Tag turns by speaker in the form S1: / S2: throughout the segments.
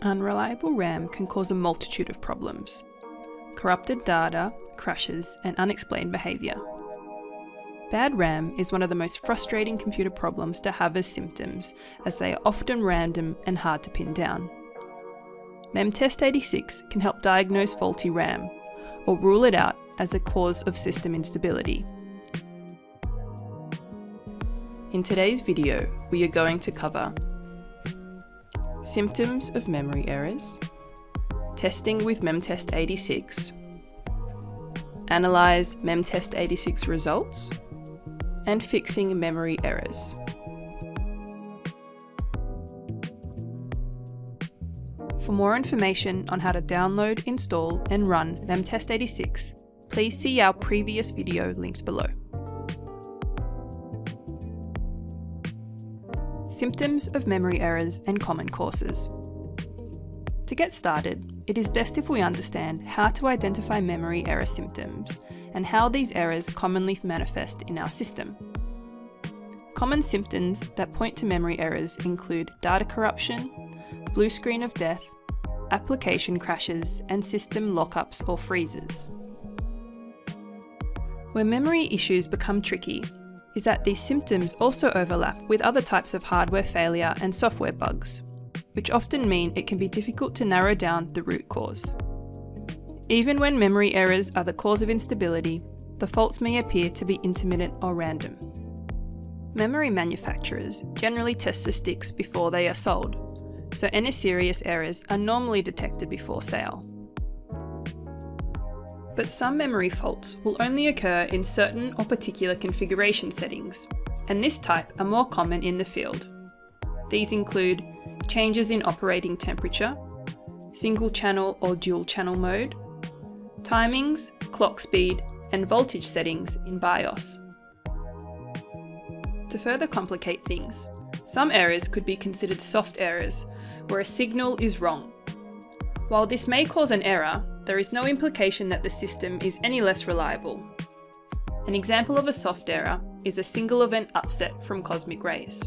S1: Unreliable RAM can cause a multitude of problems: corrupted data, crashes, and unexplained behaviour. Bad RAM is one of the most frustrating computer problems to have as symptoms, as they are often random and hard to pin down. MemTest86 can help diagnose faulty RAM, or rule it out as a cause of system instability. In today's video, we are going to cover symptoms of memory errors, testing with MemTest86, analyse MemTest86 results, and fixing memory errors. For more information on how to download, install, and run MemTest86, please see our previous video linked below. Symptoms of memory errors and common causes. To get started, it is best if we understand how to identify memory error symptoms and how these errors commonly manifest in our system. Common symptoms that point to memory errors include data corruption, blue screen of death, application crashes, and system lockups or freezes. Where memory issues become tricky is that these symptoms also overlap with other types of hardware failure and software bugs, which often mean it can be difficult to narrow down the root cause. Even when memory errors are the cause of instability, the faults may appear to be intermittent or random. Memory manufacturers generally test the sticks before they are sold, so any serious errors are normally detected before sale. But some memory faults will only occur in certain or particular configuration settings, and this type are more common in the field. These include changes in operating temperature, single channel or dual channel mode, timings, clock speed, and voltage settings in BIOS. To further complicate things, some errors could be considered soft errors, where a signal is wrong. While this may cause an error, there is no implication that the system is any less reliable. An example of a soft error is a single event upset from cosmic rays.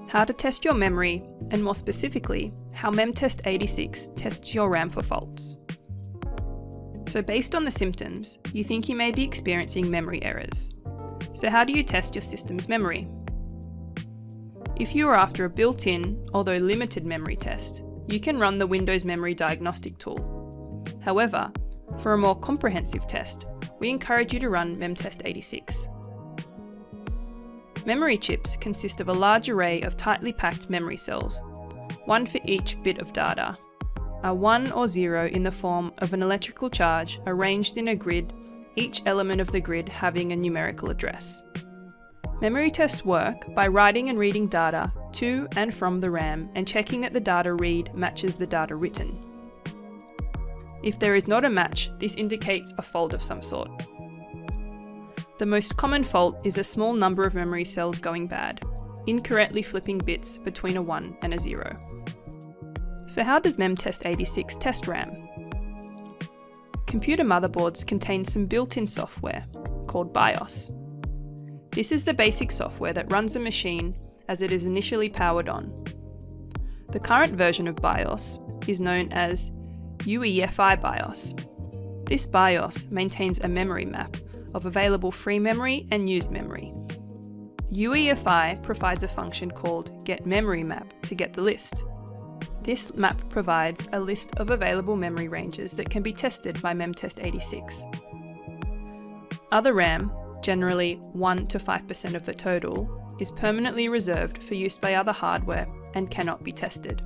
S1: How to test your memory, and more specifically, how MemTest86 tests your RAM for faults. So based on the symptoms, you think you may be experiencing memory errors. So how do you test your system's memory? If you are after a built-in, although limited memory test, you can run the Windows Memory Diagnostic tool. However, for a more comprehensive test, we encourage you to run MemTest86. Memory chips consist of a large array of tightly packed memory cells, one for each bit of data, a 1 or 0 in the form of an electrical charge arranged in a grid, each element of the grid having a numerical address. Memory tests work by writing and reading data to and from the RAM and checking that the data read matches the data written. If there is not a match, this indicates a fault of some sort. The most common fault is a small number of memory cells going bad, incorrectly flipping bits between a 1 and a 0. So how does MemTest86 test RAM? Computer motherboards contain some built-in software called BIOS. This is the basic software that runs a machine as it is initially powered on. The current version of BIOS is known as UEFI BIOS. This BIOS maintains a memory map of available free memory and used memory. UEFI provides a function called getMemoryMap to get the list. This map provides a list of available memory ranges that can be tested by MemTest86. Other RAM, generally 1 to 5% of the total, is permanently reserved for use by other hardware and cannot be tested.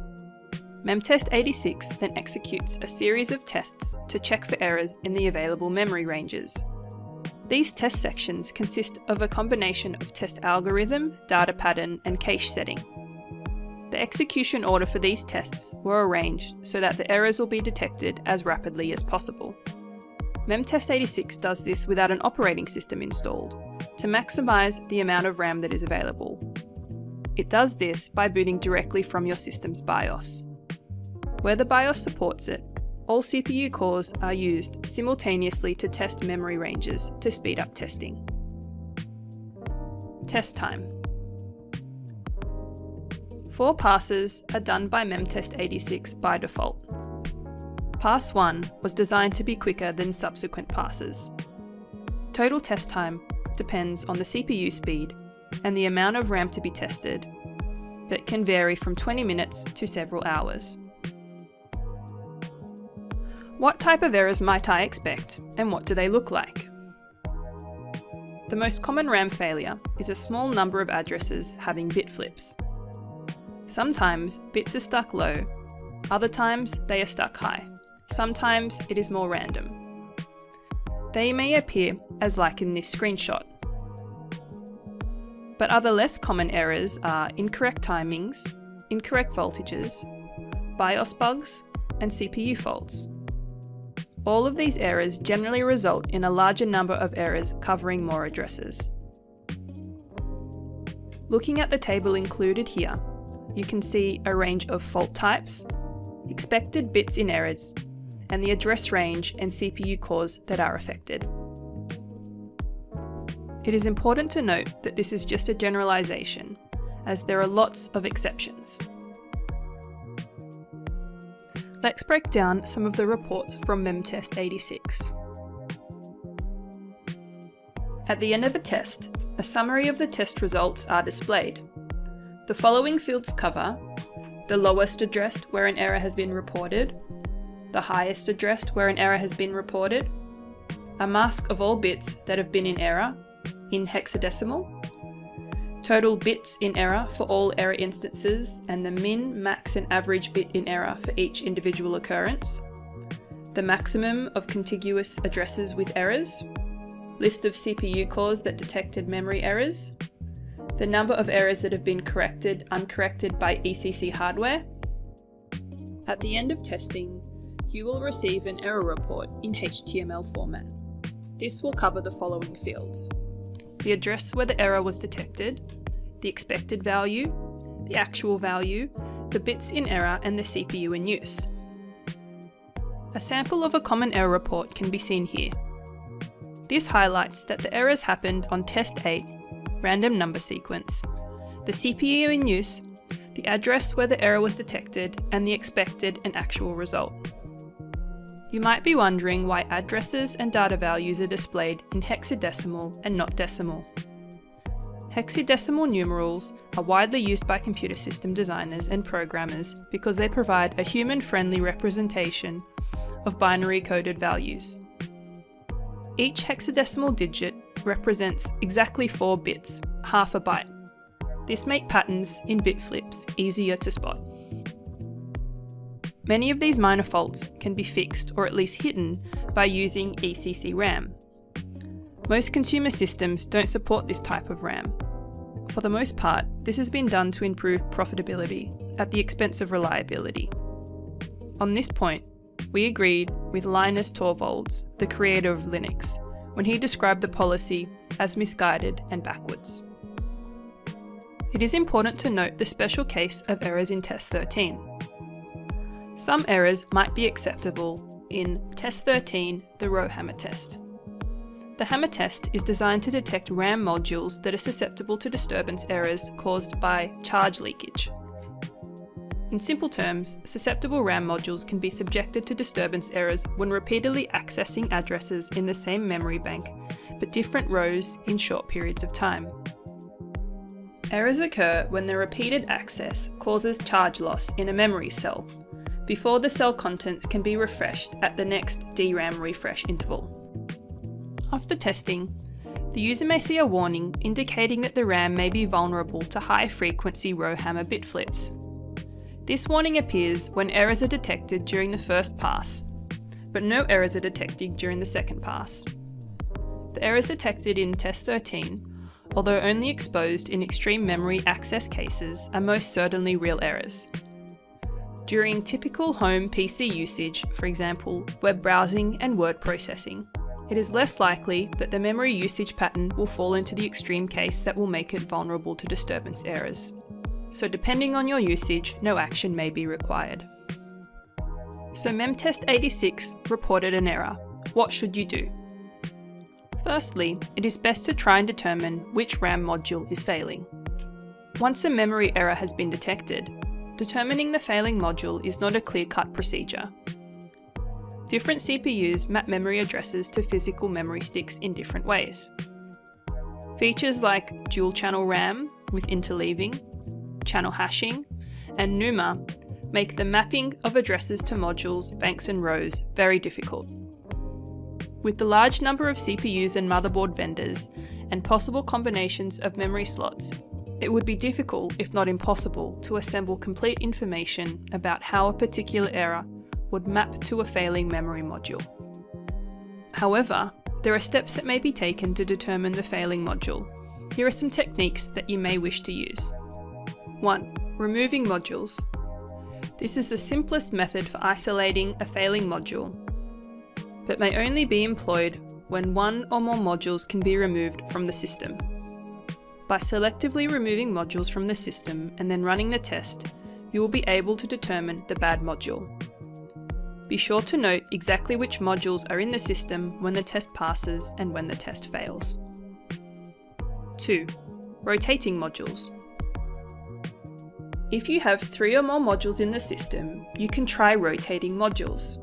S1: MemTest86 then executes a series of tests to check for errors in the available memory ranges. These test sections consist of a combination of test algorithm, data pattern, and cache setting. The execution order for these tests were arranged so that the errors will be detected as rapidly as possible. MemTest86 does this without an operating system installed, to maximise the amount of RAM that is available. It does this by booting directly from your system's BIOS. Where the BIOS supports it, all CPU cores are used simultaneously to test memory ranges to speed up testing. Test time. 4 passes are done by MemTest86 by default. Pass 1 was designed to be quicker than subsequent passes. Total test time depends on the CPU speed and the amount of RAM to be tested, but can vary from 20 minutes to several hours. What type of errors might I expect, and what do they look like? The most common RAM failure is a small number of addresses having bit flips. Sometimes bits are stuck low, other times they are stuck high. Sometimes it is more random. They may appear as like in this screenshot. But other less common errors are incorrect timings, incorrect voltages, BIOS bugs, and CPU faults. All of these errors generally result in a larger number of errors covering more addresses. Looking at the table included here, you can see a range of fault types, expected bits in errors, and the address range and CPU cores that are affected. It is important to note that this is just a generalization, as there are lots of exceptions. Let's break down some of the reports from MemTest86. At the end of a test, a summary of the test results are displayed. The following fields cover the lowest addressed where an error has been reported, the highest addressed where an error has been reported, a mask of all bits that have been in error in hexadecimal, total bits in error for all error instances and the min, max and average bit in error for each individual occurrence, the maximum of contiguous addresses with errors, list of CPU cores that detected memory errors, the number of errors that have been corrected, uncorrected by ECC hardware. At the end of testing, you will receive an error report in HTML format. This will cover the following fields: the address where the error was detected, the expected value, the actual value, the bits in error and the CPU in use. A sample of a common error report can be seen here. This highlights that the errors happened on test 8, random number sequence, the CPU in use, the address where the error was detected, and the expected and actual result. You might be wondering why addresses and data values are displayed in hexadecimal and not decimal. Hexadecimal numerals are widely used by computer system designers and programmers because they provide a human-friendly representation of binary coded values. Each hexadecimal digit represents exactly 4 bits, half a byte. This makes patterns in bit flips easier to spot. Many of these minor faults can be fixed or at least hidden by using ECC RAM. Most consumer systems don't support this type of RAM. For the most part, this has been done to improve profitability at the expense of reliability. On this point, we agreed with Linus Torvalds, the creator of Linux, when he described the policy as misguided and backwards. It is important to note the special case of errors in test 13. Some errors might be acceptable in test 13, the row hammer test. The hammer test is designed to detect RAM modules that are susceptible to disturbance errors caused by charge leakage. In simple terms, susceptible RAM modules can be subjected to disturbance errors when repeatedly accessing addresses in the same memory bank, but different rows in short periods of time. Errors occur when the repeated access causes charge loss in a memory cell, before the cell contents can be refreshed at the next DRAM refresh interval. After testing, the user may see a warning indicating that the RAM may be vulnerable to high-frequency row hammer bit flips. This warning appears when errors are detected during the first pass, but no errors are detected during the second pass. The errors detected in test 13, although only exposed in extreme memory access cases, are most certainly real errors. During typical home PC usage, for example, web browsing and word processing, it is less likely that the memory usage pattern will fall into the extreme case that will make it vulnerable to disturbance errors. So depending on your usage, no action may be required. So MemTest86 reported an error. What should you do? Firstly, it is best to try and determine which RAM module is failing. Once a memory error has been detected, determining the failing module is not a clear-cut procedure. Different CPUs map memory addresses to physical memory sticks in different ways. Features like dual-channel RAM with interleaving, channel hashing, and NUMA make the mapping of addresses to modules, banks and rows very difficult. With the large number of CPUs and motherboard vendors, and possible combinations of memory slots, it would be difficult, if not impossible, to assemble complete information about how a particular error would map to a failing memory module. However, there are steps that may be taken to determine the failing module. Here are some techniques that you may wish to use. 1. Removing modules. This is the simplest method for isolating a failing module, but may only be employed when one or more modules can be removed from the system. By selectively removing modules from the system and then running the test, you will be able to determine the bad module. Be sure to note exactly which modules are in the system when the test passes and when the test fails. 2. Rotating modules. If you have 3 or more modules in the system, you can try rotating modules.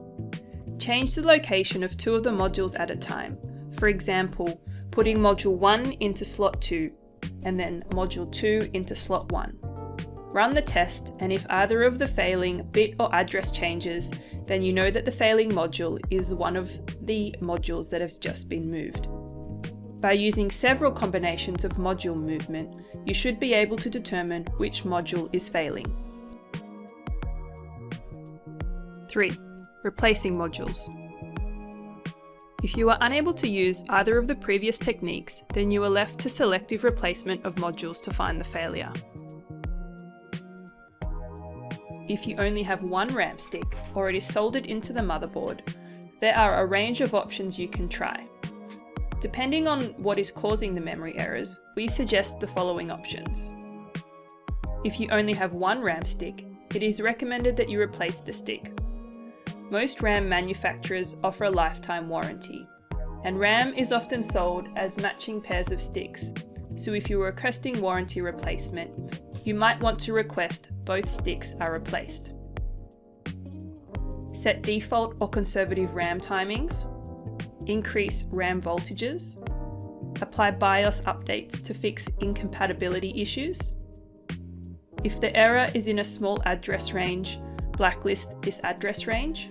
S1: Change the location of 2 of the modules at a time. For example, putting module 1 into slot 2 and then module 2 into slot 1. Run the test, and if either of the failing bit or address changes, then you know that the failing module is one of the modules that has just been moved. By using several combinations of module movement, you should be able to determine which module is failing. 3. Replacing modules. If you are unable to use either of the previous techniques, then you are left to selective replacement of modules to find the failure. If you only have one RAM stick or it is soldered into the motherboard, there are a range of options you can try. Depending on what is causing the memory errors, we suggest the following options. If you only have one RAM stick, it is recommended that you replace the stick. Most RAM manufacturers offer a lifetime warranty, and RAM is often sold as matching pairs of sticks, so if you are requesting warranty replacement, you might want to request both sticks are replaced. Set default or conservative RAM timings, increase RAM voltages, apply BIOS updates to fix incompatibility issues. If the error is in a small address range, blacklist this address range.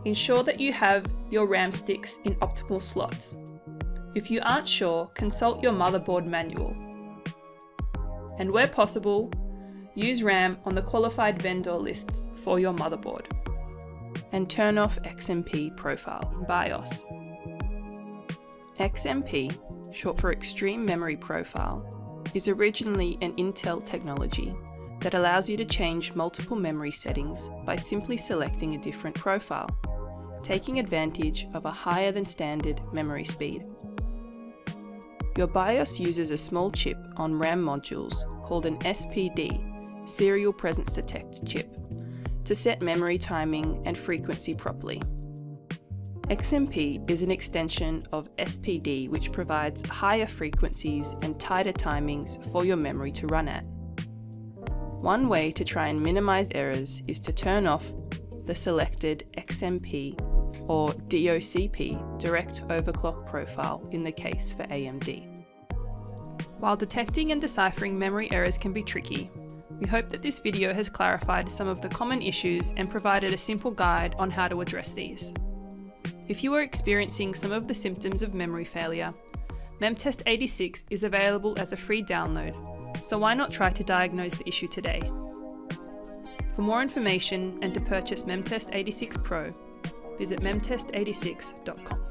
S1: Ensure that you have your RAM sticks in optimal slots. If you aren't sure, consult your motherboard manual. And where possible, use RAM on the qualified vendor lists for your motherboard. And turn off XMP profile in BIOS. XMP, short for Extreme Memory Profile, is originally an Intel technology that allows you to change multiple memory settings by simply selecting a different profile, taking advantage of a higher than standard memory speed. Your BIOS uses a small chip on RAM modules called an SPD, Serial Presence Detect chip, to set memory timing and frequency properly. XMP is an extension of SPD which provides higher frequencies and tighter timings for your memory to run at. One way to try and minimize errors is to turn off the selected XMP or DOCP direct overclock profile in the case for AMD. While detecting and deciphering memory errors can be tricky, we hope that this video has clarified some of the common issues and provided a simple guide on how to address these. If you are experiencing some of the symptoms of memory failure, MemTest86 is available as a free download, so why not try to diagnose the issue today? For more information and to purchase MemTest86 Pro, visit memtest86.com.